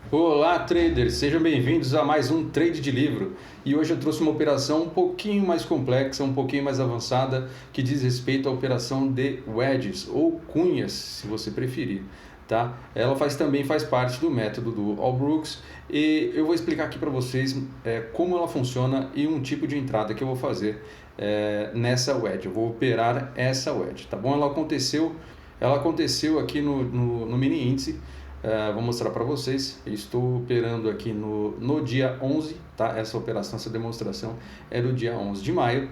Olá, traders! Sejam bem-vindos a mais um Trade de Livro. E hoje eu trouxe uma operação um pouquinho mais complexa, um pouquinho mais avançada, que diz respeito à operação de wedges, ou cunhas, se você preferir. Tá? Ela também faz parte do método do Allbrooks e eu vou explicar aqui para vocês como ela funciona e um tipo de entrada que eu vou fazer nessa wedge. Eu vou operar essa wedge, tá bom? Ela aconteceu aqui no mini índice. Vou mostrar para vocês. Eu estou operando aqui no dia 11, tá? Essa operação, essa demonstração é do dia 11 de maio,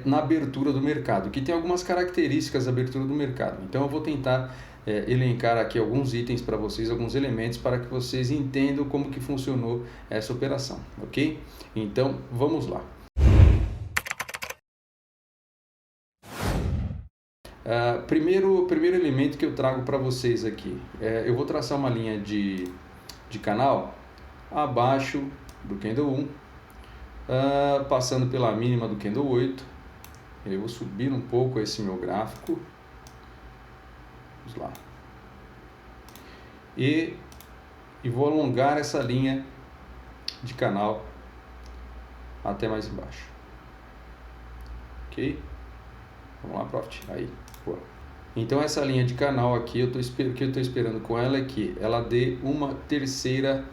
na abertura do mercado, que tem algumas características da abertura do mercado. Então eu vou tentar elencar aqui alguns itens para vocês, alguns elementos para que vocês entendam como que funcionou essa operação, ok? Então vamos lá. Primeiro elemento que eu trago para vocês aqui, eu vou traçar uma linha de canal abaixo do candle 1, passando pela mínima do candle 8, eu vou subir um pouco esse meu gráfico, vamos lá, e vou alongar essa linha de canal até mais embaixo, ok? Vamos lá, Profit, aí. Então essa linha de canal aqui, o que eu estou esperando com ela é que ela dê uma terceira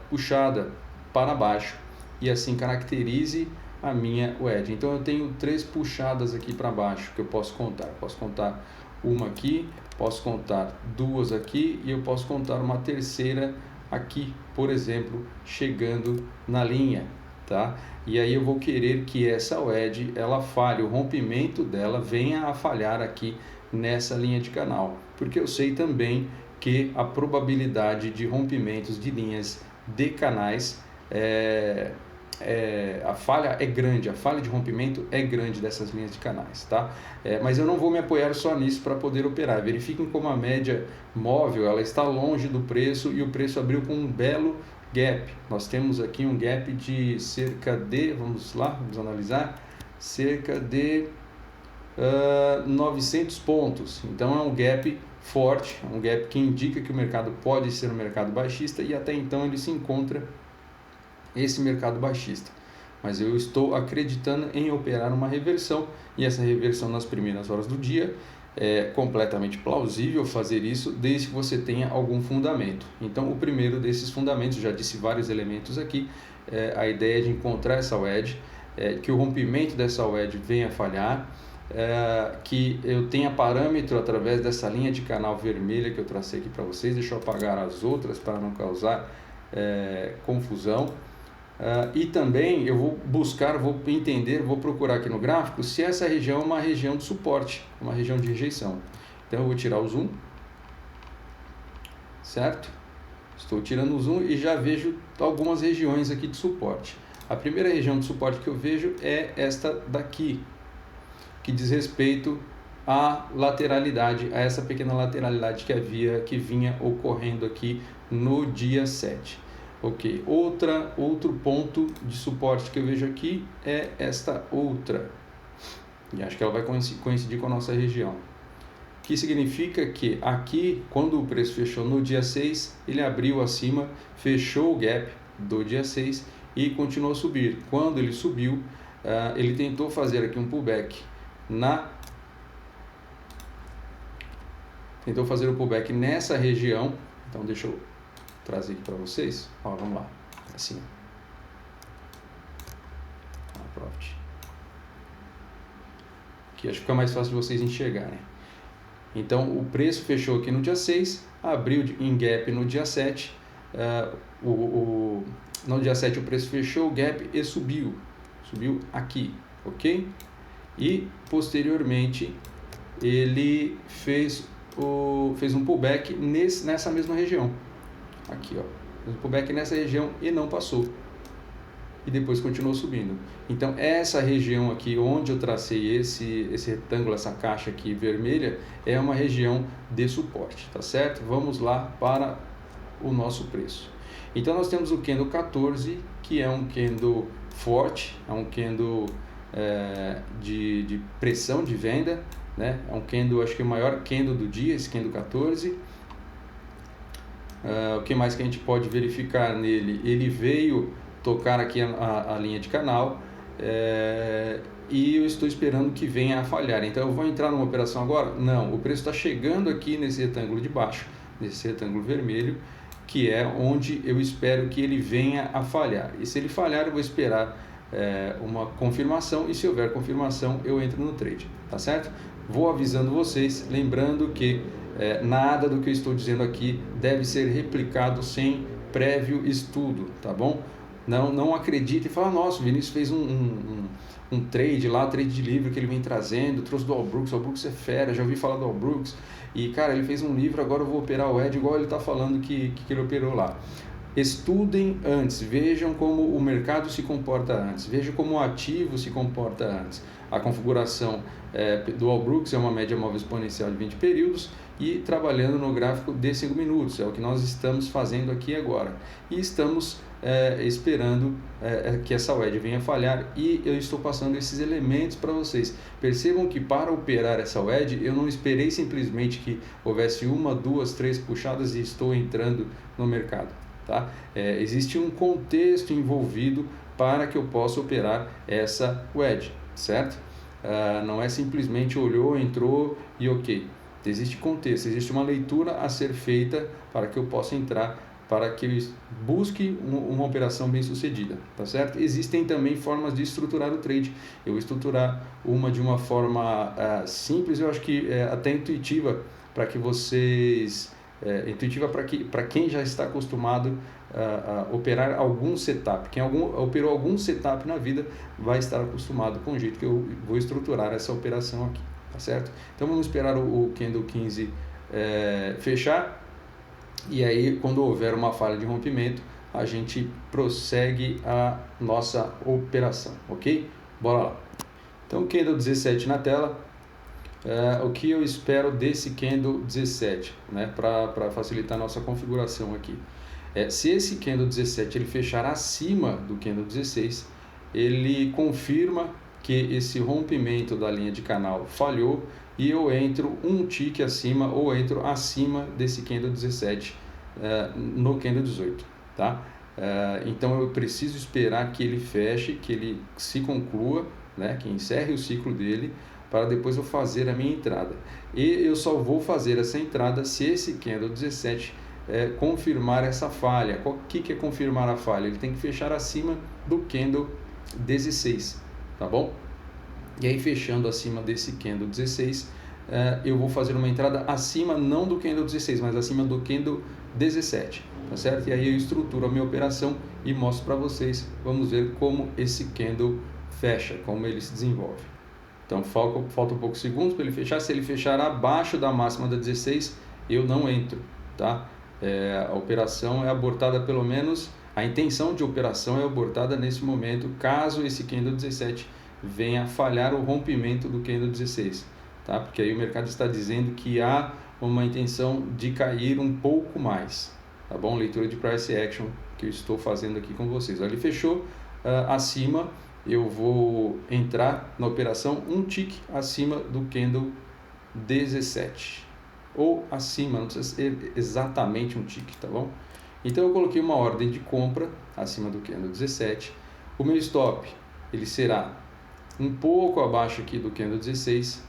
puxada para baixo e assim caracterize a minha wedge. Então eu tenho 3 puxadas aqui para baixo que eu posso contar. Posso contar uma aqui, posso contar 2 aqui e eu posso contar uma terceira aqui, por exemplo, chegando na linha. Tá? E aí eu vou querer que essa wedge ela falhe, o rompimento dela venha a falhar aqui nessa linha de canal, porque eu sei também que a probabilidade de rompimentos de linhas de canais a falha é grande, a falha de rompimento é grande dessas linhas de canais, tá? Mas eu não vou me apoiar só nisso para poder operar. Verifiquem como a média móvel ela está longe do preço e o preço abriu com um belo gap. Nós temos aqui um gap de cerca de, vamos analisar, cerca de 900 pontos. Então é um gap forte, um gap que indica que o mercado pode ser um mercado baixista e até então ele se encontra esse mercado baixista. Mas eu estou acreditando em operar uma reversão e essa reversão nas primeiras horas do dia é completamente plausível fazer isso desde que você tenha algum fundamento. Então o primeiro desses fundamentos, já disse vários elementos aqui, a ideia de encontrar essa wedge, que o rompimento dessa wedge venha a falhar, que eu tenha parâmetro através dessa linha de canal vermelha que eu tracei aqui para vocês. Deixa eu apagar as outras para não causar confusão. E também eu vou buscar, vou entender, vou procurar aqui no gráfico se essa região é uma região de suporte, uma região de rejeição. Então eu vou tirar o zoom, certo? Estou tirando o zoom e já vejo algumas regiões aqui de suporte. A primeira região de suporte que eu vejo é esta daqui, que diz respeito à lateralidade, a essa pequena lateralidade que vinha ocorrendo aqui no dia 7. Ok, outro ponto de suporte que eu vejo aqui é esta outra, e acho que ela vai coincidir com a nossa região, que significa que aqui, quando o preço fechou no dia 6, ele abriu acima, fechou o gap do dia 6 e continuou a subir. Quando ele subiu, ele tentou fazer aqui um pullback tentou fazer o pullback nessa região. Então deixa eu trazer aqui para vocês. Vamos lá, assim, Profit. Aqui acho que fica mais fácil de vocês enxergarem. Então o preço fechou aqui no dia 6, abriu em gap no dia 7, no dia 7 o preço fechou o gap e subiu aqui, ok? E posteriormente ele fez um pullback nessa mesma região, aqui ó, fez um pullback nessa região e não passou, e depois continuou subindo. Então essa região aqui onde eu tracei esse retângulo, essa caixa aqui vermelha, é uma região de suporte, tá certo? Vamos lá para o nosso preço. Então nós temos o candle 14, que é um candle forte, é um candle de pressão de venda, né? É um candle, acho que o maior candle do dia, esse candle 14. O que mais que a gente pode verificar nele? Ele veio tocar aqui a linha de canal, e eu estou esperando que venha a falhar. Então eu vou entrar numa operação agora? Não, o preço está chegando aqui nesse retângulo de baixo, nesse retângulo vermelho, que é onde eu espero que ele venha a falhar. E se ele falhar, eu vou esperar uma confirmação, e se houver confirmação, eu entro no trade, tá certo? Vou avisando vocês, lembrando que nada do que eu estou dizendo aqui deve ser replicado sem prévio estudo, tá bom? Não acredite e fala, nossa, o Vinícius fez um trade lá, trade de livro que ele vem trazendo, trouxe do Al Brooks é fera, já ouvi falar do Al Brooks, e cara, ele fez um livro, agora eu vou operar o Ed igual ele está falando que ele operou lá. Estudem antes, vejam como o mercado se comporta antes, vejam como o ativo se comporta antes. A configuração do Al Brooks é uma média móvel exponencial de 20 períodos e trabalhando no gráfico de 5 minutos, é o que nós estamos fazendo aqui agora. E estamos esperando que essa wedge venha falhar, e eu estou passando esses elementos para vocês. Percebam que para operar essa wedge eu não esperei simplesmente que houvesse 1, 2, 3 puxadas e estou entrando no mercado. Tá? Existe um contexto envolvido para que eu possa operar essa wedge, certo? Não é simplesmente olhou, entrou e ok. Existe contexto, existe uma leitura a ser feita para que eu possa entrar, para que eu busque uma operação bem sucedida, tá certo? Existem também formas de estruturar o trade. Eu vou estruturar de uma forma simples, eu acho que até intuitiva, para que vocês... intuitiva para quem já está acostumado a operar algum setup. Quem operou algum setup na vida vai estar acostumado com o jeito que eu vou estruturar essa operação aqui, tá certo? Então vamos esperar o candle 15 fechar, e aí quando houver uma falha de rompimento a gente prossegue a nossa operação, ok? Bora lá. Então candle 17 na tela. O que eu espero desse candle 17, né, para facilitar a nossa configuração aqui. Se esse candle 17 ele fechar acima do candle 16, ele confirma que esse rompimento da linha de canal falhou e eu entro um tick acima ou entro acima desse candle 17 no candle 18, tá? Então eu preciso esperar que ele feche, que ele se conclua, né, que encerre o ciclo dele, para depois eu fazer a minha entrada. E eu só vou fazer essa entrada se esse candle 17 confirmar essa falha. O que é confirmar a falha? Ele tem que fechar acima do candle 16, tá bom? E aí fechando acima desse candle 16, eu vou fazer uma entrada acima, não do candle 16, mas acima do candle 17, tá certo? E aí eu estruturo a minha operação e mostro para vocês. Vamos ver como esse candle fecha, como ele se desenvolve. Então falta um poucos segundos para ele fechar. Se ele fechar abaixo da máxima da 16, eu não entro, tá? A operação é abortada, pelo menos a intenção de operação é abortada nesse momento, caso esse candle 17 venha a falhar o rompimento do candle 16, tá? Porque aí o mercado está dizendo que há uma intenção de cair um pouco mais, tá bom? Leitura de price action que eu estou fazendo aqui com vocês. Ele fechou acima. Eu vou entrar na operação um tick acima do candle 17, ou acima, não precisa ser exatamente um tick, tá bom? Então eu coloquei uma ordem de compra acima do candle 17. O meu stop ele será um pouco abaixo aqui do candle 16,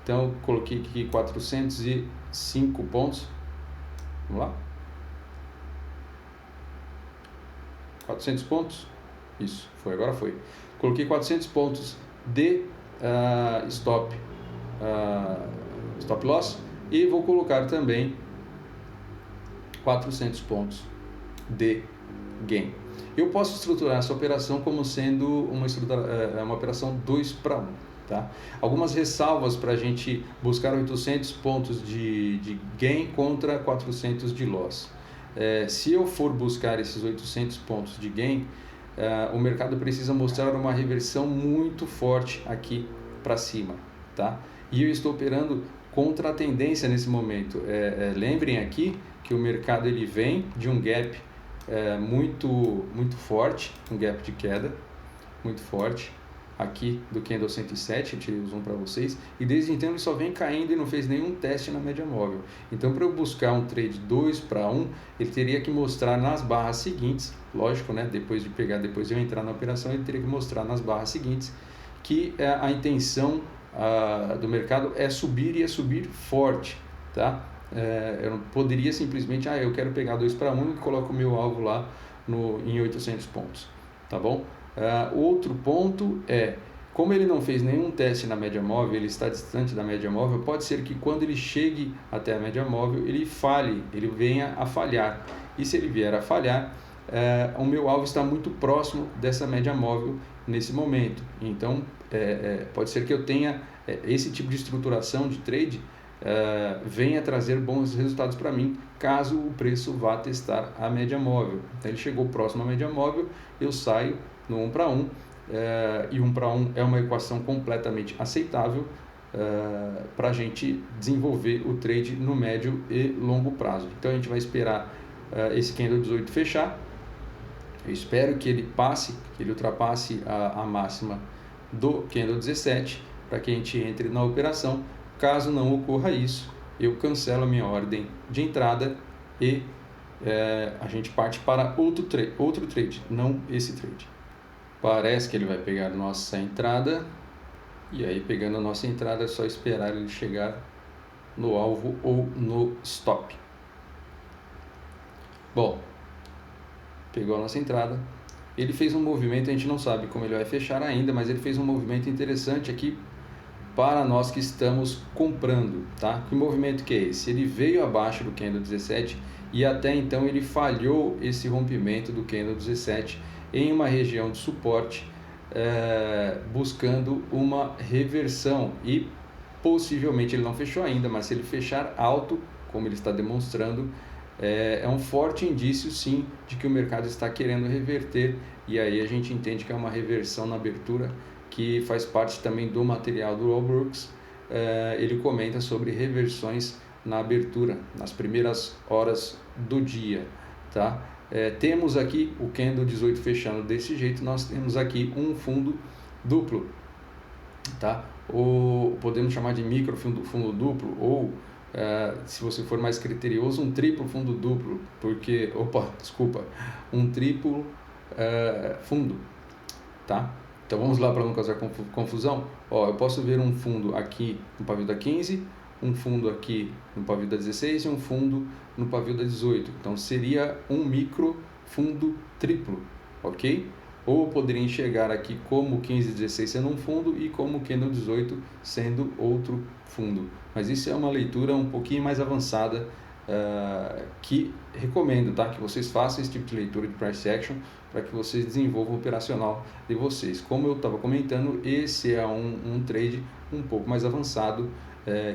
então eu coloquei aqui 405 pontos. Vamos lá, 400 pontos, isso, agora foi. Coloquei 400 pontos de stop loss, e vou colocar também 400 pontos de gain. Eu posso estruturar essa operação como sendo uma operação 2 para 1. Tá? Algumas ressalvas para a gente buscar 800 pontos de gain contra 400 de loss. Se eu for buscar esses 800 pontos de gain, o mercado precisa mostrar uma reversão muito forte aqui para cima, tá? E eu estou operando contra a tendência nesse momento. Lembrem aqui que o mercado ele vem de um gap muito forte, um gap de queda muito forte, aqui do candle 107, eu tirei o zoom para vocês, e desde então ele só vem caindo e não fez nenhum teste na média móvel. Então, para eu buscar um trade 2 para 1, ele teria que mostrar nas barras seguintes, lógico, né, depois de eu entrar na operação, ele teria que mostrar nas barras seguintes que a intenção do mercado é subir, e é subir forte, tá? Eu não poderia simplesmente, eu quero pegar 2 para 1 e coloco o meu alvo lá em 800 pontos, tá bom? Outro ponto como ele não fez nenhum teste na média móvel, ele está distante da média móvel, pode ser que quando ele chegue até a média móvel, ele falhe, ele venha a falhar. E se ele vier a falhar, o meu alvo está muito próximo dessa média móvel nesse momento. Então, pode ser que eu tenha esse tipo de estruturação de trade venha trazer bons resultados para mim, caso o preço vá testar a média móvel. Então, ele chegou próximo à média móvel, eu saio no 1 para 1, e 1 para 1 é uma equação completamente aceitável para a gente desenvolver o trade no médio e longo prazo. Então, a gente vai esperar esse candle 18 fechar. Eu espero que ele ultrapasse a máxima do candle 17, para que a gente entre na operação. Caso não ocorra isso, eu cancelo a minha ordem de entrada e a gente parte para outro trade, não esse trade. Parece que ele vai pegar nossa entrada, e aí pegando a nossa entrada é só esperar ele chegar no alvo ou no stop. Bom, pegou a nossa entrada, ele fez um movimento, a gente não sabe como ele vai fechar ainda, mas ele fez um movimento interessante aqui para nós que estamos comprando, tá? Que movimento que é esse? Ele veio abaixo do candle 17 e até então ele falhou esse rompimento do candle 17 em uma região de suporte, buscando uma reversão, e possivelmente ele não fechou ainda, mas se ele fechar alto, como ele está demonstrando, é um forte indício sim de que o mercado está querendo reverter, e aí a gente entende que é uma reversão na abertura, que faz parte também do material do All Brooks. Ele comenta sobre reversões na abertura, nas primeiras horas do dia, tá? Temos aqui o candle 18 fechando desse jeito, nós temos aqui um fundo duplo, tá? Ou podemos chamar de micro fundo duplo, ou se você for mais criterioso, um triplo fundo duplo, um triplo fundo, tá? Então vamos lá para não causar confusão. Eu posso ver um fundo aqui no pavio da 15, um fundo aqui no pavio da 16 e um fundo no pavio da 18. Então seria um micro fundo triplo, ok? Ou poderia enxergar aqui como o 15 e 16 sendo um fundo e como o candle 18 sendo outro fundo. Mas isso é uma leitura um pouquinho mais avançada, que recomendo, tá? Que vocês façam esse tipo de leitura de price action para que vocês desenvolvam o operacional de vocês. Como eu estava comentando, esse é um trade um pouco mais avançado,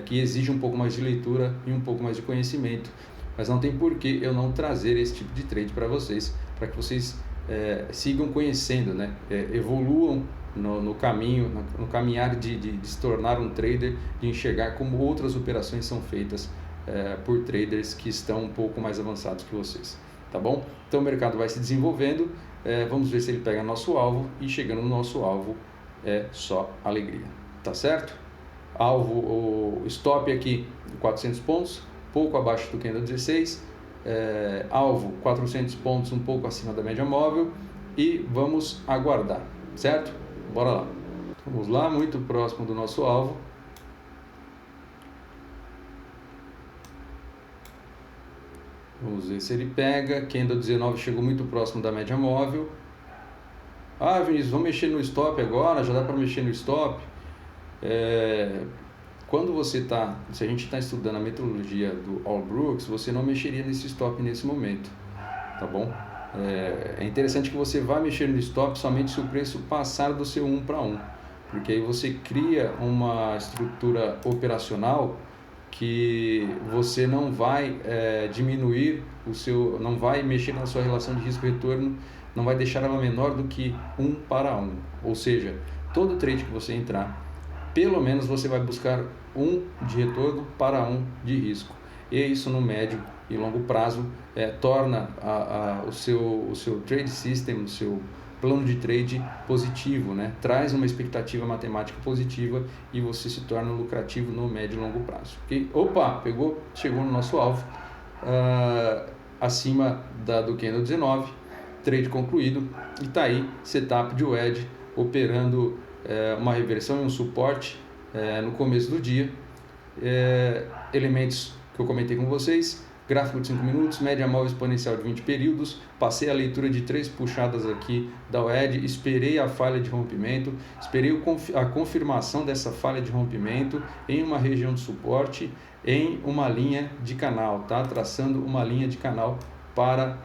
que exige um pouco mais de leitura e um pouco mais de conhecimento, mas não tem por que eu não trazer esse tipo de trade para vocês, para que vocês sigam conhecendo, né? Evoluam no caminho, no caminhar de se tornar um trader, de enxergar como outras operações são feitas por traders que estão um pouco mais avançados que vocês, tá bom? Então o mercado vai se desenvolvendo, vamos ver se ele pega nosso alvo, e chegando no nosso alvo é só alegria, tá certo? O stop aqui 400 pontos, pouco abaixo do candle 16, alvo 400 pontos, um pouco acima da média móvel, e vamos aguardar, certo? Bora lá. Vamos lá, muito próximo do nosso alvo. Vamos ver se ele pega. Candle 19 chegou muito próximo da média móvel. Vinícius, vamos mexer no stop agora? Já dá para mexer no stop? Quando se a gente está estudando a metodologia do All Brooks, você não mexeria nesse stop nesse momento, tá bom? É interessante que você vá mexer no stop somente se o preço passar do seu 1 para 1, porque aí você cria uma estrutura operacional que você não vai diminuir não vai mexer na sua relação de risco-retorno, não vai deixar ela menor do que 1 para 1, ou seja, todo trade que você entrar, pelo menos você vai buscar 1 de retorno para 1 de risco, e isso no médio e longo prazo torna o seu trade system, plano de trade positivo, né? Traz uma expectativa matemática positiva e você se torna lucrativo no médio e longo prazo. Okay? Opa, chegou no nosso alvo, acima do candle 19, trade concluído, e está aí setup de WED operando uma reversão e um suporte no começo do dia. Elementos que eu comentei com vocês: gráfico de 5 minutos, média móvel exponencial de 20 períodos, passei a leitura de 3 puxadas aqui da WED, esperei a falha de rompimento, esperei a confirmação dessa falha de rompimento em uma região de suporte, em uma linha de canal, tá? Traçando uma linha de canal para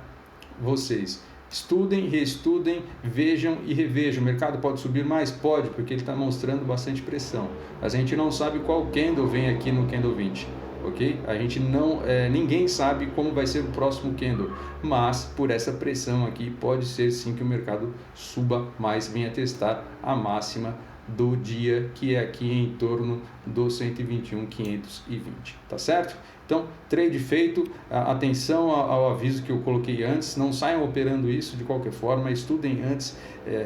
vocês. Estudem, reestudem, vejam e revejam. O mercado pode subir mais? Pode, porque ele está mostrando bastante pressão. Mas a gente não sabe qual candle vem aqui no candle 20. Ok? A gente não, ninguém sabe como vai ser o próximo candle, mas por essa pressão aqui pode ser sim que o mercado suba mais, venha testar a máxima do dia, que é aqui em torno do 121.520, tá certo? Então, trade feito, atenção ao aviso que eu coloquei antes, não saiam operando isso de qualquer forma, estudem antes,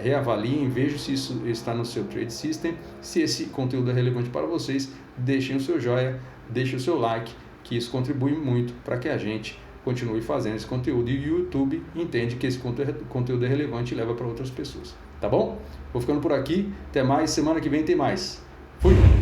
reavaliem, vejam se isso está no seu trade system. Se esse conteúdo é relevante para vocês, deixem o seu joinha, deixem o seu like, que isso contribui muito para que a gente continue fazendo esse conteúdo e o YouTube entende que esse conteúdo é relevante e leva para outras pessoas, tá bom? Vou ficando por aqui, até mais, semana que vem tem mais. Fui!